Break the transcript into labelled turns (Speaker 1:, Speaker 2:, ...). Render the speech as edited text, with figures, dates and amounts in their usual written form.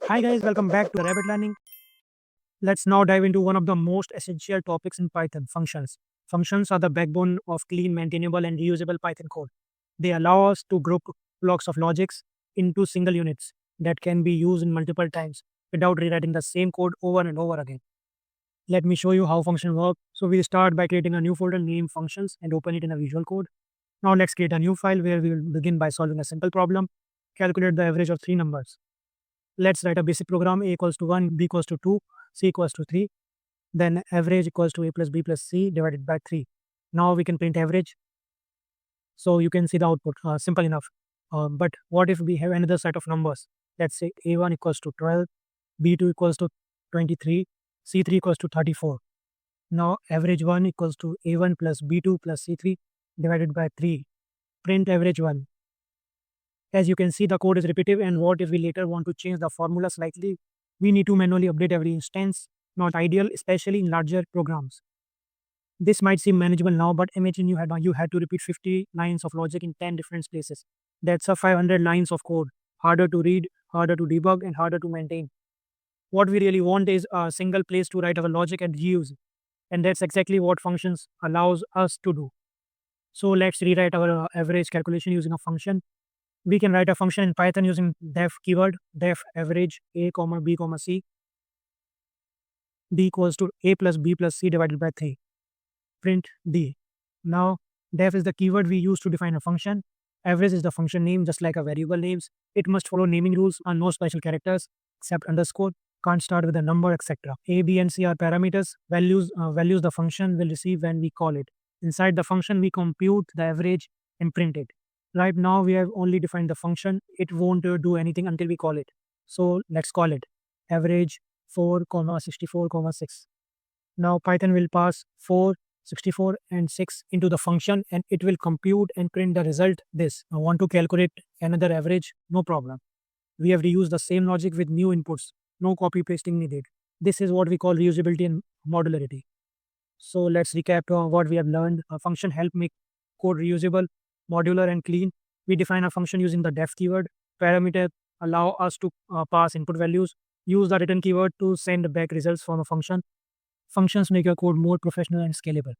Speaker 1: Hi guys, welcome back to Rabbit Learning. Let's now dive into one of the most essential topics in Python, functions. Functions are the backbone of clean, maintainable, and reusable Python code. They allow us to group blocks of logics into single units that can be used in multiple times without rewriting the same code over and over again. Let me show you how functions work. So we'll start by creating a new folder named functions and open it in a Visual Code. Now let's create a new file where we will begin by solving a simple problem. Calculate the average of three numbers. Let's write a basic program. A equals to 1, b equals to 2, c equals to 3. Then average equals to a plus b plus c divided by 3. Now we can print average. So you can see the output. Simple enough. But what if we have another set of numbers? Let's say a1 equals to 12, b2 equals to 23, c3 equals to 34. Now average 1 equals to a1 plus b2 plus c3 divided by 3. Print average 1. As you can see, the code is repetitive, and what if we later want to change the formula slightly? We need to manually update every instance, not ideal, especially in larger programs. This might seem manageable now, but imagine you had to repeat 50 lines of logic in 10 different places. That's a 500 lines of code, harder to read, harder to debug, and harder to maintain. What we really want is a single place to write our logic and reuse it. And that's exactly what functions allows us to do. So let's rewrite our average calculation using a function. We can write a function in Python using def keyword, def average a comma b comma c, d equals to a plus b plus c divided by 3. Print d. Now, def is the keyword we use to define a function. Average is the function name, just like a variable names. It must follow naming rules and no special characters except underscore. Can't start with a number, etc. A, b, and c are parameters. Values the function will receive when we call it. Inside the function, we compute the average and print it. Right now, we have only defined the function. It won't do anything until we call it. So let's call it average 4, 64, 6. Now Python will pass 4, 64, and 6 into the function, and it will compute and print the result this. I want to calculate another average, no problem. We have reused the same logic with new inputs, no copy pasting needed. This is what we call reusability and modularity. So let's recap what we have learned. A function help make code reusable, modular, and clean. We define a function using the def keyword. Parameter allow us to pass input values. Use the return keyword to send back results from a function. Functions make your code more professional and scalable.